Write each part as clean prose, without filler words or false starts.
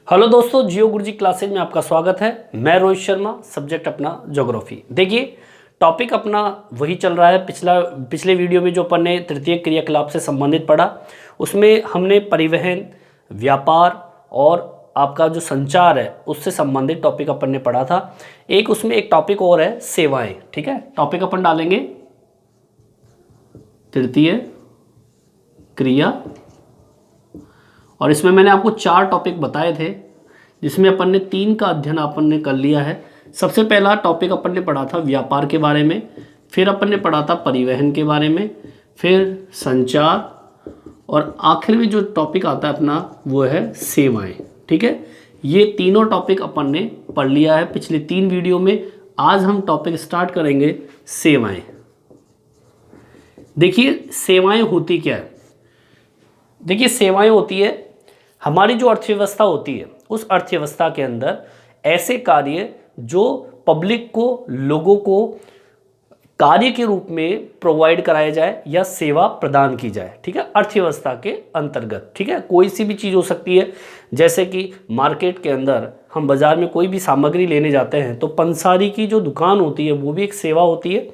Hello दोस्तों, जियो गुरुजी classes में आपका स्वागत है। मैं रोहित शर्मा, सब्जेक्ट अपना ज्योग्राफी। देखिए, टॉपिक अपना वही चल रहा है। पिछले वीडियो में जो अपन ने तृतीय क्रियाकलाप से संबंधित पढ़ा, उसमें हमने परिवहन, व्यापार और आपका जो संचार है उससे संबंधित टॉपिक अपन ने पढ़ा था। एक उसमें एक टॉपिक और है, सेवाएं। ठीक है, टॉपिक अपन डालेंगे तृतीय क्रिया, और इसमें मैंने आपको 4 टॉपिक बताए थे, जिसमें अपन ने 3 का अध्ययन अपन ने कर लिया है। सबसे पहला टॉपिक अपन ने पढ़ा था व्यापार के बारे में, फिर अपन ने पढ़ा था परिवहन के बारे में, फिर संचार, और आखिर में जो टॉपिक आता है अपना वो है सेवाएं। ठीक है, ये तीनों टॉपिक अपन ने पढ़ लिया है पिछले 3 वीडियो में। आज हम टॉपिक स्टार्ट करेंगे सेवाएं। देखिए, सेवाएं होती क्या है। देखिए, सेवाएं होती है हमारी जो अर्थव्यवस्था होती है, उस अर्थव्यवस्था के अंदर ऐसे कार्य जो पब्लिक को, लोगों को कार्य के रूप में प्रोवाइड कराया जाए या सेवा प्रदान की जाए। ठीक है, अर्थव्यवस्था के अंतर्गत। ठीक है, कोई सी भी चीज़ हो सकती है, जैसे कि मार्केट के अंदर हम बाज़ार में कोई भी सामग्री लेने जाते हैं तो पंसारी की जो दुकान होती है वो भी एक सेवा होती है।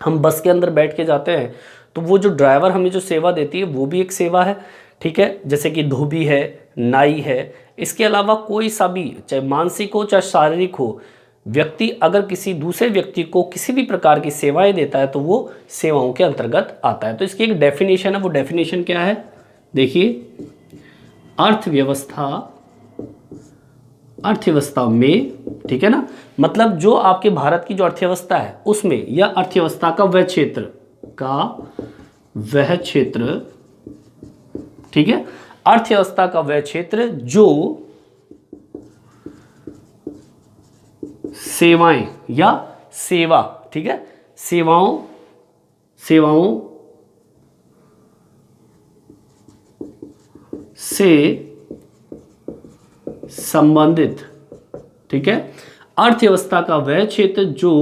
हम बस के अंदर बैठ के जाते हैं तो वो जो ड्राइवर हमें जो सेवा देती है वो भी एक सेवा है। ठीक है, जैसे कि धोबी है, नाई है। इसके अलावा कोई सा भी, चाहे मानसिक हो चाहे शारीरिक हो, व्यक्ति अगर किसी दूसरे व्यक्ति को किसी भी प्रकार की सेवाएं देता है तो वो सेवाओं के अंतर्गत आता है। तो इसकी एक डेफिनेशन है, वो डेफिनेशन क्या है, देखिए, अर्थव्यवस्था में, ठीक है ना, मतलब जो आपके भारत की जो अर्थव्यवस्था है उसमें, या अर्थव्यवस्था का वह क्षेत्र, ठीक है, अर्थव्यवस्था का वह क्षेत्र जो सेवाएं या सेवा, ठीक है, सेवाओं से संबंधित, ठीक है, अर्थव्यवस्था का वह क्षेत्र जो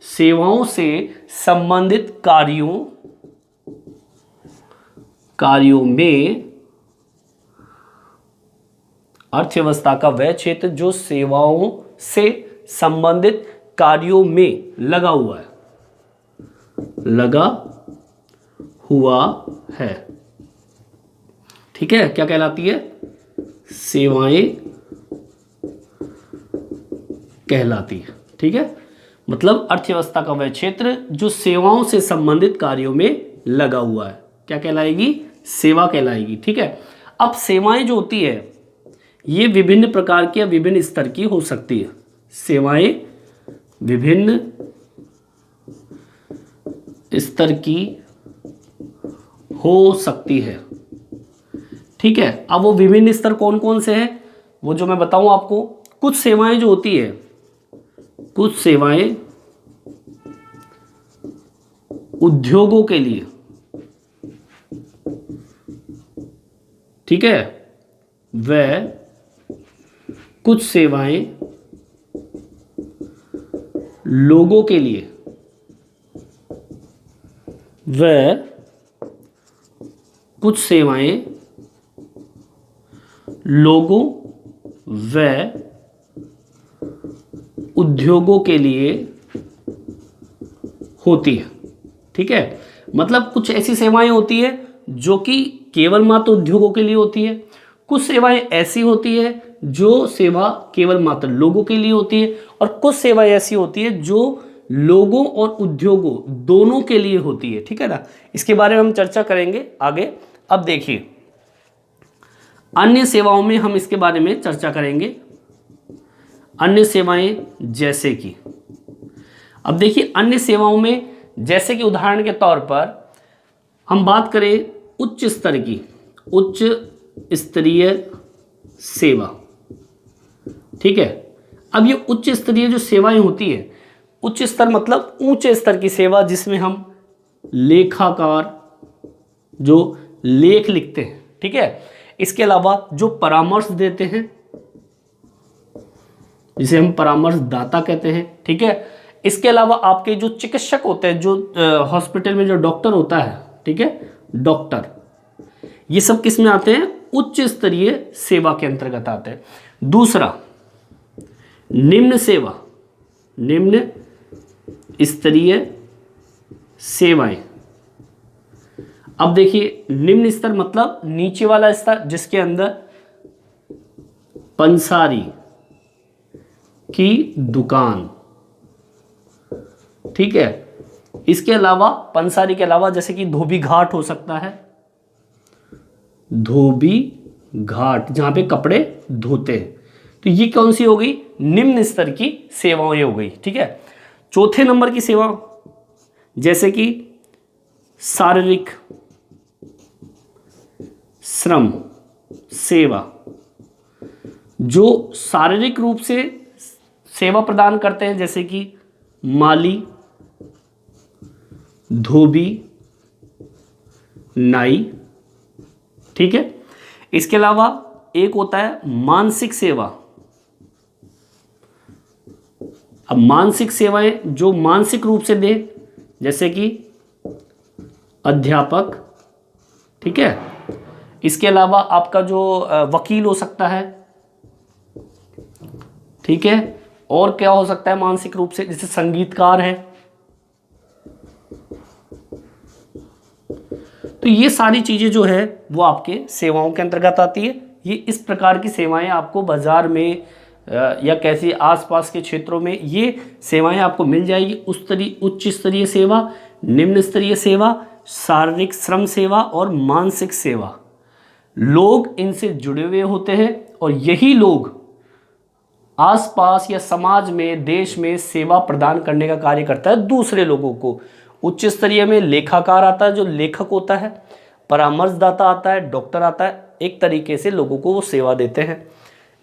सेवाओं से संबंधित कार्यों में, अर्थव्यवस्था का वह क्षेत्र जो सेवाओं से संबंधित कार्यों में लगा हुआ है। ठीक है, क्या कहलाती है, सेवाएं कहलाती है। ठीक है, मतलब अर्थव्यवस्था का वह क्षेत्र जो सेवाओं से संबंधित कार्यों में लगा हुआ है, क्या कहलाएगी, सेवा कहलाएगी। ठीक है, अब सेवाएं जो होती है ये विभिन्न प्रकार की या विभिन्न स्तर की हो सकती है। सेवाएं विभिन्न स्तर की हो सकती है। ठीक है, अब वो विभिन्न स्तर कौन कौन से हैं वो जो मैं बताऊं आपको। कुछ सेवाएं जो होती है, कुछ सेवाएं उद्योगों के लिए, ठीक है, वह कुछ सेवाएं लोगों के लिए, वह कुछ सेवाएं लोगों व उद्योगों के लिए होती है। ठीक है, मतलब कुछ ऐसी सेवाएं होती है जो कि केवल मात्र उद्योगों के लिए होती है। कुछ सेवाएं ऐसी होती है जो सेवा केवल मात्र लोगों के लिए होती है, और कुछ सेवाएं ऐसी होती है जो लोगों और उद्योगों दोनों के लिए होती है। ठीक है ना, इसके बारे में हम चर्चा करेंगे आगे। अब देखिए, अन्य सेवाओं में हम इसके बारे में चर्चा करेंगे। अन्य सेवाएं जैसे कि, अब देखिए, अन्य सेवाओं में जैसे कि उदाहरण के तौर पर हम बात करें उच्च स्तर की, उच्च स्तरीय सेवा। ठीक है, अब ये उच्च स्तरीय जो सेवाएं होती है, उच्च स्तर मतलब ऊंचे स्तर की सेवा, जिसमें हम लेखाकार जो लेख लिखते हैं, ठीक है, इसके अलावा जो परामर्श देते हैं, जिसे हम परामर्शदाता कहते हैं। ठीक है, इसके अलावा आपके जो चिकित्सक होते हैं, जो हॉस्पिटल में जो डॉक्टर होता है, ठीक है, डॉक्टर, ये सब किस में आते हैं, उच्च स्तरीय सेवा के अंतर्गत आते हैं। दूसरा, निम्न सेवा, निम्न स्तरीय सेवाएं। अब देखिए, निम्न स्तर मतलब नीचे वाला स्तर, जिसके अंदर पंसारी की दुकान, ठीक है। इसके अलावा, पंसारी के अलावा जैसे कि धोबी घाट हो सकता है, धोबी घाट जहां पे कपड़े धोते हैं। तो ये कौन सी हो गई? निम्न स्तर की सेवाएं हो गई, ठीक है। चौथे नंबर की सेवा जैसे कि शारीरिक श्रम सेवा, जो शारीरिक रूप से सेवा प्रदान करते हैं, जैसे कि माली, धोबी, नाई, ठीक है। इसके अलावा एक होता है मानसिक सेवा। अब मानसिक सेवाएं जो मानसिक रूप से दे, जैसे कि अध्यापक, ठीक है। इसके अलावा आपका जो वकील हो सकता है, ठीक है। और क्या हो सकता है मानसिक रूप से? जैसे संगीतकार है। तो ये सारी चीजें जो है वो आपके सेवाओं के अंतर्गत आती है। ये इस प्रकार की सेवाएं आपको बाजार में या कैसी आसपास के क्षेत्रों में ये सेवाएं आपको मिल जाएगी। उच्च स्तरीय सेवा, निम्न स्तरीय सेवा, शारीरिक श्रम सेवा और मानसिक सेवा। लोग इनसे जुड़े हुए होते हैं और यही लोग आसपास या समाज में, देश में सेवा प्रदान करने का कार्य करता है दूसरे लोगों को। उच्च स्तरीय में लेखाकार आता है, जो लेखक होता है, परामर्शदाता आता है, डॉक्टर आता है, एक तरीके से लोगों को वो सेवा देते हैं।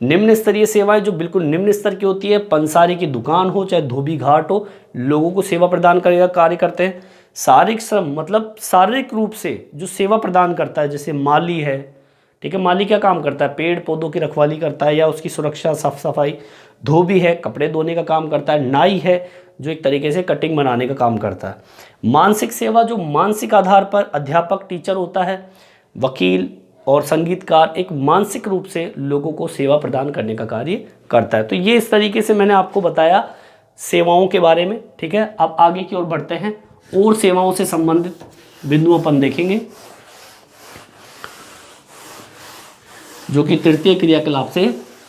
निम्न स्तरीय सेवाएं जो बिल्कुल निम्न स्तर की होती है, पंसारी की दुकान हो चाहे धोबी घाट हो, लोगों को सेवा प्रदान करने का कार्य करते हैं। शारीरिक श्रम मतलब शारीरिक रूप से जो सेवा प्रदान करता है, जैसे माली है, ठीक है। माली क्या काम करता है? पेड़ पौधों की रखवाली करता है या उसकी सुरक्षा, साफ सफाई। धोबी है, कपड़े धोने का काम करता है। नाई है, जो एक तरीके से कटिंग बनाने का काम करता है। मानसिक सेवा जो मानसिक आधार पर अध्यापक, टीचर होता है। वकील और संगीतकार एक मानसिक रूप से लोगों को सेवा प्रदान करने का कार्य करता है। तो ये इस तरीके से मैंने आपको बताया सेवाओं के बारे में, ठीक है। अब आगे की ओर बढ़ते हैं और सेवाओं से संबंधित बिंदु अपन देखेंगे, जो कि तृतीय क्रियाकलाप से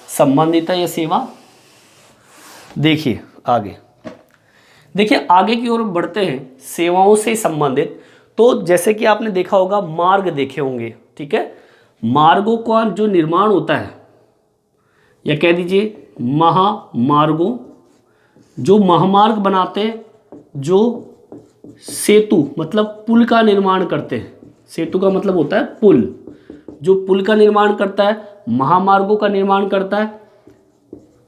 संबंधित है। यह सेवा देखिए आगे, देखिए आगे की ओर बढ़ते हैं सेवाओं से संबंधित। तो जैसे कि आपने देखा होगा, मार्ग देखे होंगे, ठीक है। मार्गों का जो निर्माण होता है, या कह दीजिए महामार्गों, जो महामार्ग बनाते हैं, जो सेतु मतलब पुल का निर्माण करते हैं। सेतु का मतलब होता है पुल, जो पुल का निर्माण करता है, महामार्गों का निर्माण करता है।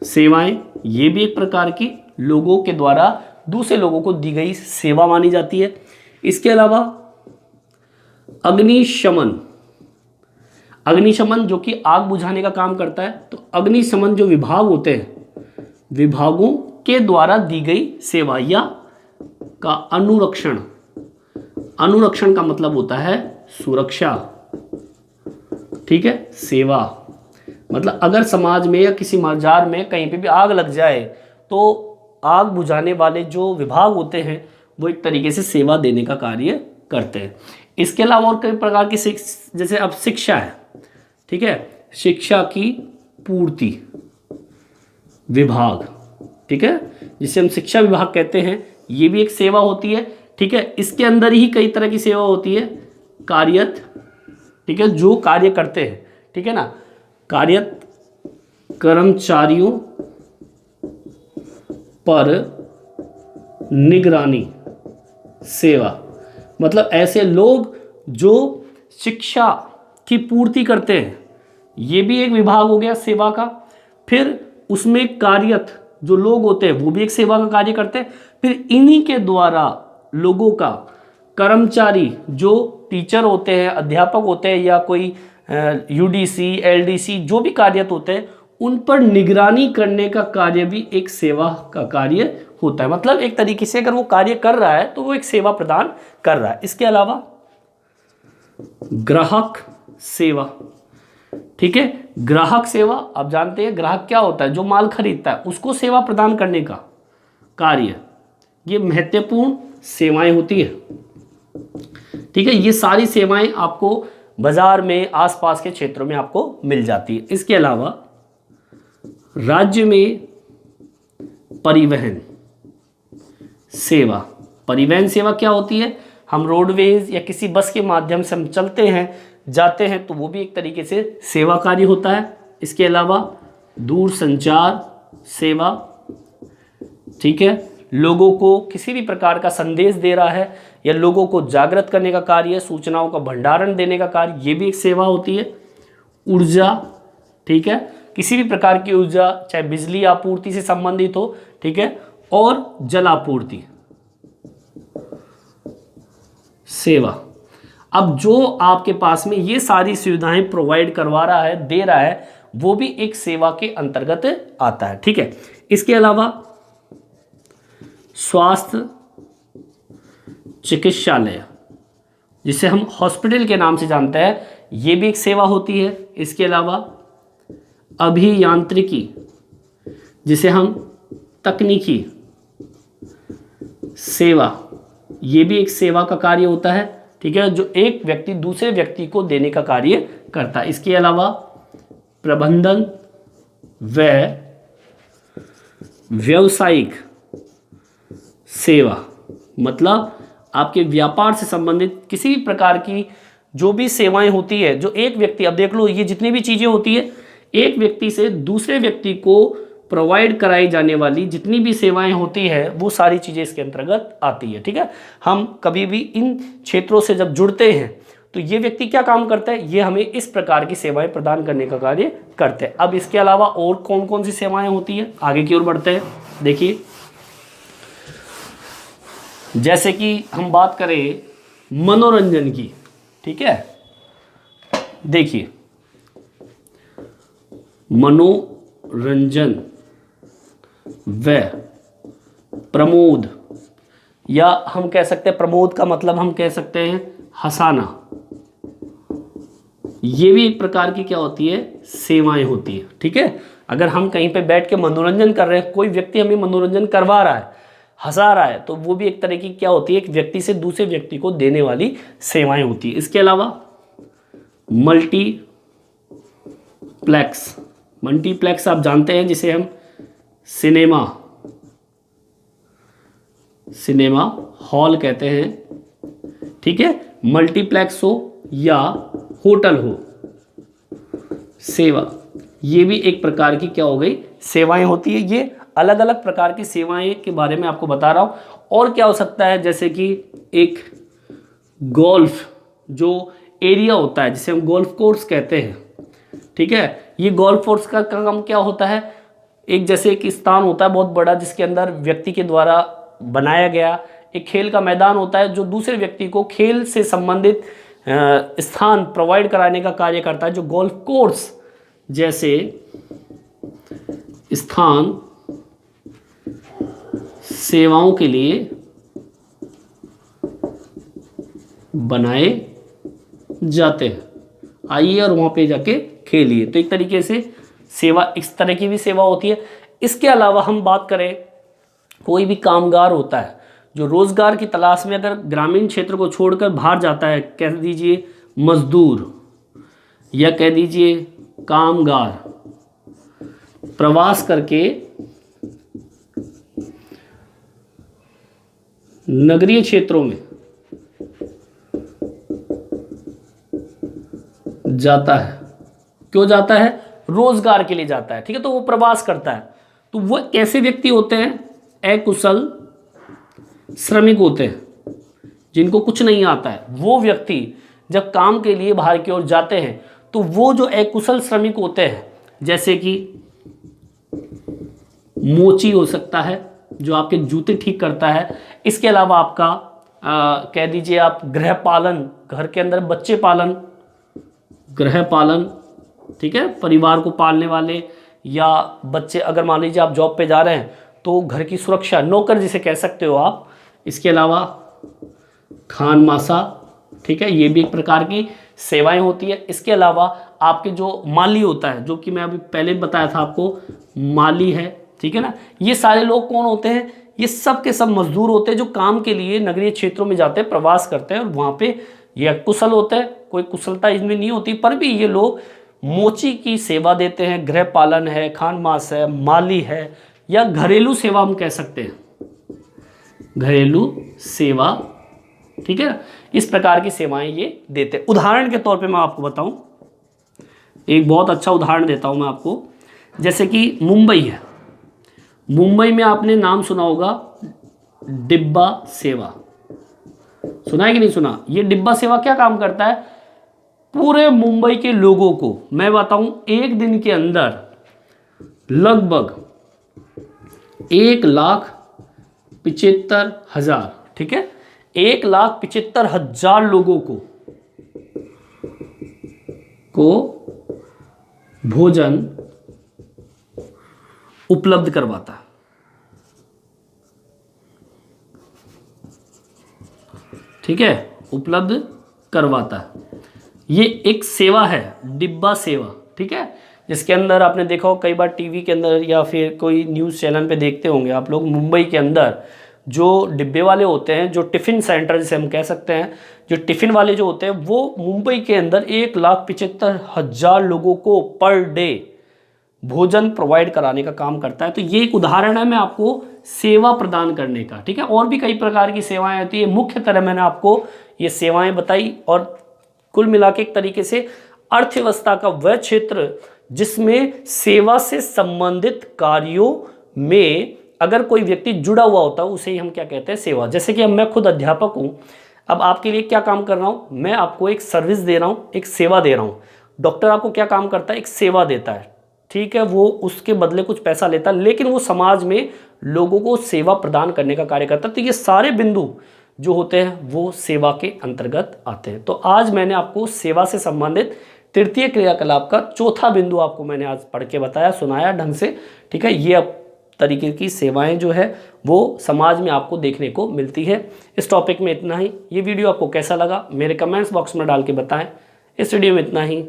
सेवाएं ये भी एक प्रकार की लोगों के द्वारा दूसरे लोगों को दी गई सेवा मानी जाती है। इसके अलावा अग्निशमन, अग्निशमन जो कि आग बुझाने का काम करता है। तो अग्निशमन जो विभाग होते हैं, विभागों के द्वारा दी गई सेवा या का अनुरक्षण। अनुरक्षण का मतलब होता है सुरक्षा, ठीक है। सेवा मतलब अगर समाज में या किसी बाजार में कहीं पे भी आग लग जाए, तो आग बुझाने वाले जो विभाग होते हैं वो एक तरीके से सेवा देने का कार्य करते हैं। इसके अलावा और कई प्रकार की जैसे अब शिक्षा है, ठीक है। शिक्षा की पूर्ति विभाग, ठीक है, जिसे हम शिक्षा विभाग कहते हैं, ये भी एक सेवा होती है, ठीक है। इसके अंदर ही कई तरह की सेवा होती है। कार्यत, ठीक है, जो कार्य करते हैं, ठीक है ना। कार्यत कर्मचारियों पर निगरानी सेवा, मतलब ऐसे लोग जो शिक्षा की पूर्ति करते हैं, ये भी एक विभाग हो गया सेवा का। फिर उसमें कार्यत जो लोग होते हैं वो भी एक सेवा का कार्य करते हैं। फिर इन्हीं के द्वारा लोगों का, कर्मचारी जो टीचर होते हैं, अध्यापक होते हैं, या कोई यूडीसी, एलडीसी जो भी कार्यरत होते हैं, उन पर निगरानी करने का कार्य भी एक सेवा का कार्य होता है। मतलब एक तरीके से अगर वो कार्य कर रहा है तो वो एक सेवा प्रदान कर रहा है। इसके अलावा ग्राहक सेवा, ठीक है। ग्राहक सेवा, आप जानते हैं ग्राहक क्या होता है, जो माल खरीदता है उसको सेवा प्रदान करने का कार्य, ये महत्वपूर्ण सेवाएं होती है। ठीक है, ये सारी सेवाएं आपको बाजार में आसपास के क्षेत्रों में आपको मिल जाती है। इसके अलावा राज्य में परिवहन सेवा, परिवहन सेवा क्या होती है, हम रोडवेज या किसी बस के माध्यम से हम चलते हैं जाते हैं, तो वो भी एक तरीके से सेवा कार्य होता है। इसके अलावा दूर संचार सेवा, ठीक है, लोगों को किसी भी प्रकार का संदेश दे रहा है या लोगों को जागृत करने का कार्य, सूचनाओं का भंडारण देने का कार्य, ये भी एक सेवा होती है। ऊर्जा, ठीक है, किसी भी प्रकार की ऊर्जा, चाहे बिजली आपूर्ति से संबंधित हो, ठीक है, और जल आपूर्ति सेवा। अब जो आपके पास में ये सारी सुविधाएं प्रोवाइड करवा रहा है, दे रहा है, वो भी एक सेवा के अंतर्गत आता है। ठीक है, इसके अलावा स्वास्थ्य चिकित्सालय, जिसे हम हॉस्पिटल के नाम से जानते हैं, ये भी एक सेवा होती है। इसके अलावा अभियांत्रिकी, जिसे हम तकनीकी सेवा, ये भी एक सेवा का कार्य होता है। ठीक है, जो एक व्यक्ति दूसरे व्यक्ति को देने का कार्य करता है। इसके अलावा प्रबंधन व व्यावसायिक सेवा, मतलब आपके व्यापार से संबंधित किसी भी प्रकार की जो भी सेवाएं होती है, जो एक व्यक्ति, अब देख लो ये जितनी भी चीज़ें होती है, एक व्यक्ति से दूसरे व्यक्ति को प्रोवाइड कराई जाने वाली जितनी भी सेवाएं होती है, वो सारी चीज़ें इसके अंतर्गत आती है। ठीक है, हम कभी भी इन क्षेत्रों से जब जुड़ते हैं तो ये व्यक्ति क्या काम करता है, ये हमें इस प्रकार की सेवाएं प्रदान करने का कार्य करते हैं। अब इसके अलावा और कौन कौन सी सेवाएं होती हैं, आगे की ओर बढ़ते हैं। देखिए, जैसे कि हम बात करें मनोरंजन की, ठीक है, देखिए मनोरंजन व प्रमोद, या हम कह सकते हैं प्रमोद का मतलब हम कह सकते हैं हंसाना, ये भी एक प्रकार की क्या होती है, सेवाएं होती है। ठीक है, अगर हम कहीं पे बैठ के मनोरंजन कर रहे हैं, कोई व्यक्ति हमें मनोरंजन करवा रहा है, हंसा रहा है, तो वो भी एक तरह की क्या होती है, एक व्यक्ति से दूसरे व्यक्ति को देने वाली सेवाएं होती है। इसके अलावा मल्टीप्लेक्स, मल्टीप्लेक्स आप जानते हैं जिसे हम सिनेमा हॉल कहते हैं। ठीक है, मल्टीप्लेक्स हो या होटल हो, सेवा, ये भी एक प्रकार की क्या हो गई, सेवाएं होती है। ये अलग अलग प्रकार की सेवाएं के बारे में आपको बता रहा हूँ। और क्या हो सकता है, जैसे कि एक गोल्फ जो एरिया होता है, जिसे हम गोल्फ कोर्स कहते हैं। ठीक है, ये गोल्फ कोर्स का काम क्या होता है, एक जैसे एक स्थान होता है बहुत बड़ा, जिसके अंदर व्यक्ति के द्वारा बनाया गया एक खेल का मैदान होता है, जो दूसरे व्यक्ति को खेल से संबंधित स्थान प्रोवाइड कराने का कार्य करता है। जो गोल्फ कोर्स जैसे स्थान सेवाओं के लिए बनाए जाते हैं, आइए और वहाँ पे जाके खेलिए। तो एक तरीके से सेवा, इस तरह की भी सेवा होती है। इसके अलावा हम बात करें, कोई भी कामगार होता है जो रोजगार की तलाश में अगर ग्रामीण क्षेत्र को छोड़कर बाहर जाता है, कह दीजिए मजदूर या कह दीजिए कामगार, प्रवास करके नगरीय क्षेत्रों में जाता है, क्यों जाता है, रोजगार के लिए जाता है। ठीक है, तो वो प्रवास करता है। तो वो कैसे व्यक्ति होते हैं, अकुशल श्रमिक होते हैं, जिनको कुछ नहीं आता है। वो व्यक्ति जब काम के लिए बाहर की ओर जाते हैं, तो वो जो अकुशल श्रमिक होते हैं, जैसे कि मोची हो सकता है जो आपके जूते ठीक करता है। इसके अलावा आपका कह दीजिए आप गृह पालन, घर के अंदर बच्चे पालन, गृह पालन, ठीक है, परिवार को पालने वाले, या बच्चे अगर मान लीजिए आप जॉब पे जा रहे हैं तो घर की सुरक्षा, नौकर जिसे कह सकते हो आप। इसके अलावा खान मासा, ठीक है, ये भी एक प्रकार की सेवाएं होती है। इसके अलावा आपके जो माली होता है, जो कि मैं अभी पहले बताया था आपको, माली है, ठीक है ना। ये सारे लोग कौन होते हैं? ये सब के सब मजदूर होते हैं जो काम के लिए नगरीय क्षेत्रों में जाते हैं, प्रवास करते हैं, और वहाँ पे ये कुशल होते हैं, कोई कुशलता इनमें नहीं होती, पर भी ये लोग मोची की सेवा देते हैं। गृह पालन है, खानमास है, माली है, या घरेलू सेवा हम कह सकते हैं, घरेलू सेवा, ठीक है। इस प्रकार की सेवाएं ये देते हैं। उदाहरण के तौर पे मैं आपको बताऊं, एक बहुत अच्छा उदाहरण देता हूं मैं आपको, जैसे कि मुंबई है। मुंबई में आपने नाम सुना होगा डिब्बा सेवा, सुना है कि नहीं सुना? ये डिब्बा सेवा क्या काम करता है? पूरे मुंबई के लोगों को मैं बताऊं, एक दिन के अंदर लगभग 1,75,000, ठीक है, 1,75,000 लोगों को भोजन उपलब्ध करवाता है, ठीक है, उपलब्ध करवाता है। ये एक सेवा है, डिब्बा सेवा, ठीक है, जिसके अंदर आपने देखा हो कई बार टीवी के अंदर या फिर कोई न्यूज़ चैनल पे देखते होंगे आप लोग, मुंबई के अंदर जो डिब्बे वाले होते हैं, जो टिफ़िन सेंटर जिसे हम कह सकते हैं, जो टिफ़िन वाले जो होते हैं, वो मुंबई के अंदर 1,75,000 लोगों को पर डे भोजन प्रोवाइड कराने का काम करता है। तो ये एक उदाहरण है मैं आपको सेवा प्रदान करने का, ठीक है। और भी कई प्रकार की सेवाएं होती है, मुख्य तरह मैंने आपको ये सेवाएं बताई। और कुल मिला के एक तरीके से अर्थव्यवस्था का वह क्षेत्र जिसमें सेवा से संबंधित कार्यों में अगर कोई व्यक्ति जुड़ा हुआ होता है, उसे ही हम क्या कहते हैं? सेवा। जैसे कि अब मैं खुद अध्यापक हूं, अब आपके लिए क्या काम कर रहा हूं? मैं आपको एक सर्विस दे रहा हूं, एक सेवा दे रहा हूं। डॉक्टर आपको क्या काम करता है? एक सेवा देता है, ठीक है, वो उसके बदले कुछ पैसा लेता है, लेकिन वो समाज में लोगों को सेवा प्रदान करने का कार्य करता है। तो ये सारे बिंदु जो होते हैं वो सेवा के अंतर्गत आते हैं। तो आज मैंने आपको सेवा से संबंधित तृतीय क्रियाकलाप का चौथा बिंदु आपको मैंने आज पढ़ के बताया, सुनाया ढंग से, ठीक है। ये अब तरीके की सेवाएं जो है वो समाज में आपको देखने को मिलती है। इस टॉपिक में इतना ही। ये वीडियो आपको कैसा लगा मेरे कमेंट्स बॉक्स में डाल के बताएं। इस वीडियो में इतना ही।